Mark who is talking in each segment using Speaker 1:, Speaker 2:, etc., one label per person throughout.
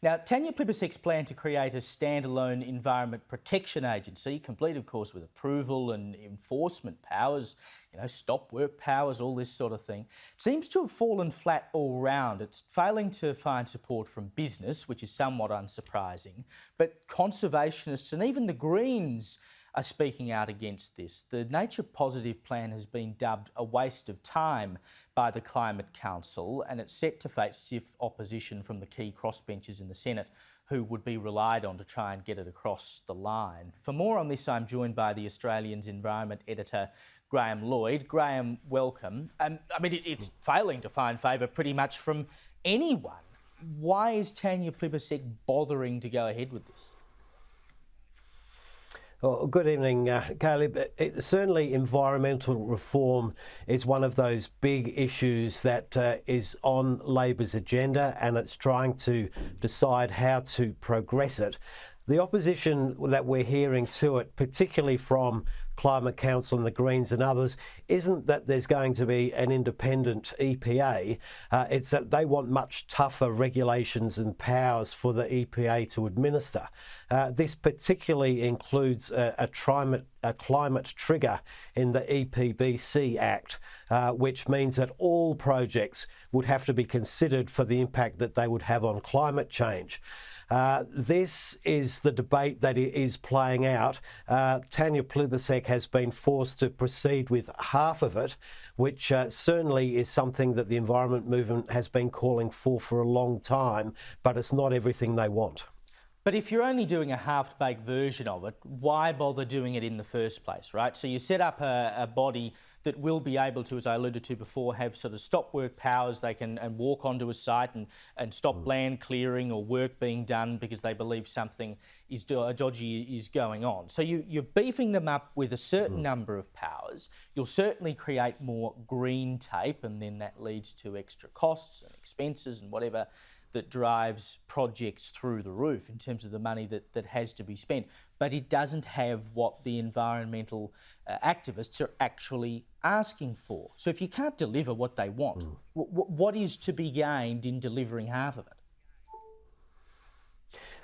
Speaker 1: Now, Tanya Plibersek's plan to create a standalone environment protection agency, complete, of course, with approval and enforcement powers, stop work powers, all this sort of thing, seems to have fallen flat all round. It's failing to find support from business, which is somewhat unsurprising, but conservationists and even the Greens are speaking out against this. The Nature Positive plan has been dubbed a waste of time by the Climate Council, and it's set to face stiff opposition from the key crossbenchers in the Senate, who would be relied on to try and get it across the line. For more on this, I'm joined by the Australian's Environment Editor, Graham Lloyd. Graham, welcome. It's failing to find favour pretty much from anyone. Why is Tanya Plibersek bothering to go ahead with this?
Speaker 2: Oh, good evening, Caleb. Certainly environmental reform is one of those big issues that is on Labor's agenda, and it's trying to decide how to progress it. The opposition that we're hearing to it, particularly from Climate Council and the Greens and others, isn't that there's going to be an independent EPA. It's that they want much tougher regulations and powers for the EPA to administer. This particularly includes a climate trigger in the EPBC Act, which means that all projects would have to be considered for the impact that they would have on climate change. This is the debate that is playing out. Tanya Plibersek has been forced to proceed with half of it, which certainly is something that the environment movement has been calling for a long time, but it's not everything they want.
Speaker 1: But if you're only doing a half-baked version of it, why bother doing it in the first place, right? So you set up a body that will be able to, as I alluded to before, have sort of stop work powers. They can walk onto a site and stop land clearing or work being done because they believe something is dodgy is going on. So you're beefing them up with a certain number of powers. You'll certainly create more green tape, and then that leads to extra costs and expenses and whatever that drives projects through the roof in terms of the money that has to be spent. But it doesn't have what the environmental activists are actually asking for. So if you can't deliver what they want, what is to be gained in delivering half of it?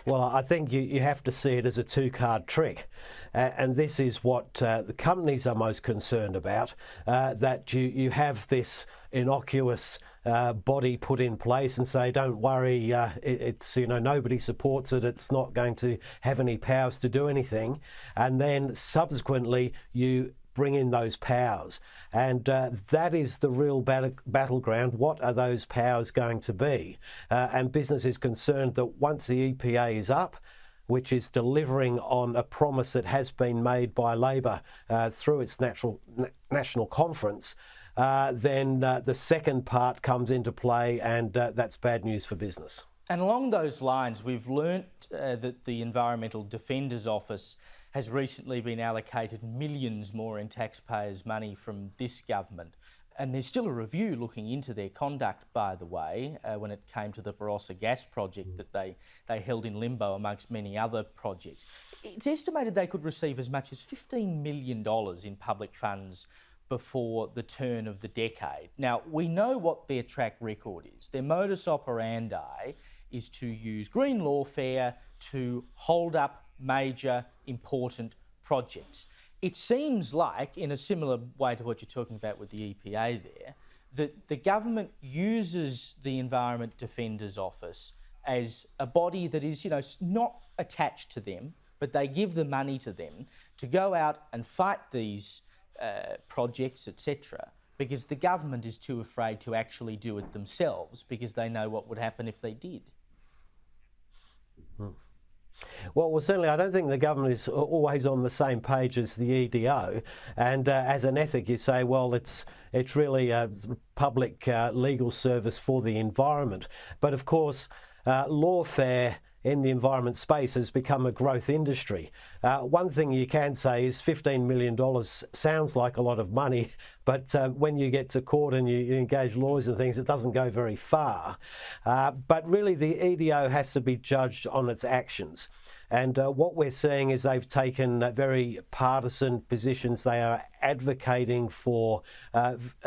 Speaker 2: Well, I think you have to see it as a two-card trick. And this is what the companies are most concerned about, that you have this innocuous body put in place and say, don't worry, it's nobody supports it, it's not going to have any powers to do anything. And then subsequently you bring in those powers. And that is the real battleground. What are those powers going to be? And business is concerned that once the EPA is up, which is delivering on a promise that has been made by Labor through its national conference, then the second part comes into play, and that's bad news for business.
Speaker 1: And along those lines, we've learnt that the Environmental Defender's Office has recently been allocated millions more in taxpayers' money from this government. And there's still a review looking into their conduct, by the way, when it came to the Barossa gas project that they held in limbo amongst many other projects. It's estimated they could receive as much as $15 million in public funds before the turn of the decade. Now, we know what their track record is. Their modus operandi is to use green lawfare to hold up major important projects. It seems like, in a similar way to what you're talking about with the EPA there, that the government uses the Environment Defender's Office as a body that is, not attached to them, but they give the money to them to go out and fight these projects, etc., because the government is too afraid to actually do it themselves because they know what would happen if they did.
Speaker 2: Well, certainly I don't think the government is always on the same page as the EDO. And as an ethic, you say, well, it's really a public legal service for the environment. But of course, lawfare in the environment space has become a growth industry. One thing you can say is $15 million sounds like a lot of money, but when you get to court and you engage lawyers and things, it doesn't go very far. But really, the EDO has to be judged on its actions. And what we're seeing is they've taken very partisan positions. They are advocating for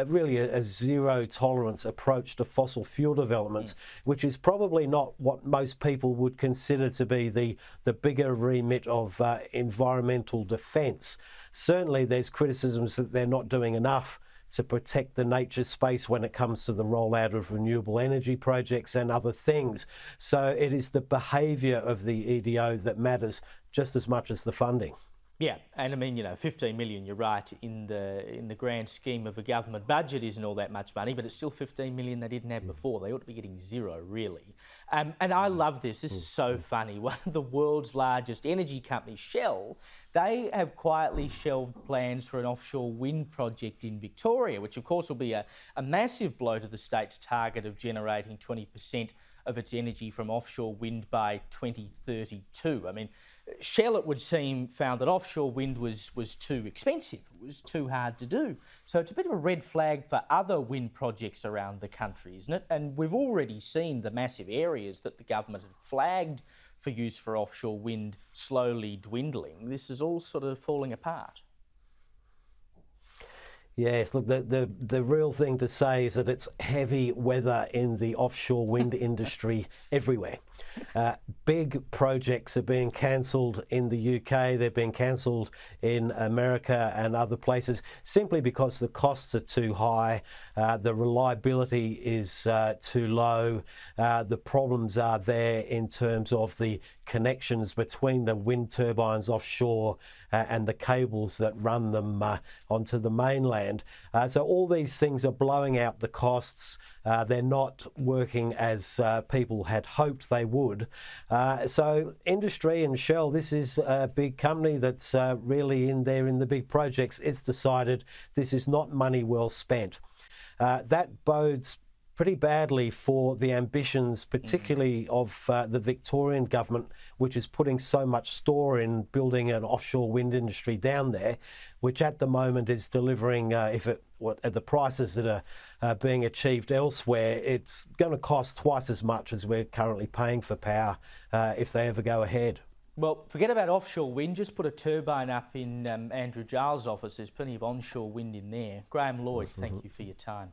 Speaker 2: really a zero tolerance approach to fossil fuel developments, which is probably not what most people would consider to be the bigger remit of environmental defence. Certainly there's criticisms that they're not doing enough to protect the nature space when it comes to the rollout of renewable energy projects and other things. So it is the behaviour of the EDO that matters just as much as the funding.
Speaker 1: Yeah, and I mean, you know, 15 million, you're right, in the grand scheme of a government budget isn't all that much money, but it's still 15 million they didn't have before. They ought to be getting zero, really. And I love this. This is so funny. One of the world's largest energy companies, Shell, they have quietly shelved plans for an offshore wind project in Victoria, which of course will be a massive blow to the state's target of generating 20% of its energy from offshore wind by 2032. I mean, Shell, it would seem, found that offshore wind was too expensive. It was too hard to do. So it's a bit of a red flag for other wind projects around the country, isn't it? And we've already seen the massive areas that the government had flagged for use for offshore wind slowly dwindling. This is all sort of falling apart.
Speaker 2: Yes, look, the real thing to say is that it's heavy weather in the offshore wind industry everywhere. Big projects are being cancelled in the UK, they're being cancelled in America and other places simply because the costs are too high, the reliability is too low, the problems are there in terms of the connections between the wind turbines offshore and the cables that run them onto the mainland. So all these things are blowing out the costs. They're not working as people had hoped they would. So industry and Shell, this is a big company that's really in there in the big projects. It's decided this is not money well spent. That bodes pretty badly for the ambitions, particularly of the Victorian government, which is putting so much store in building an offshore wind industry down there, which at the moment is delivering, at the prices that are being achieved elsewhere, it's going to cost twice as much as we're currently paying for power if they ever go ahead.
Speaker 1: Well, forget about offshore wind, just put a turbine up in Andrew Giles' office. There's plenty of onshore wind in there. Graham Lloyd, thank you for your time.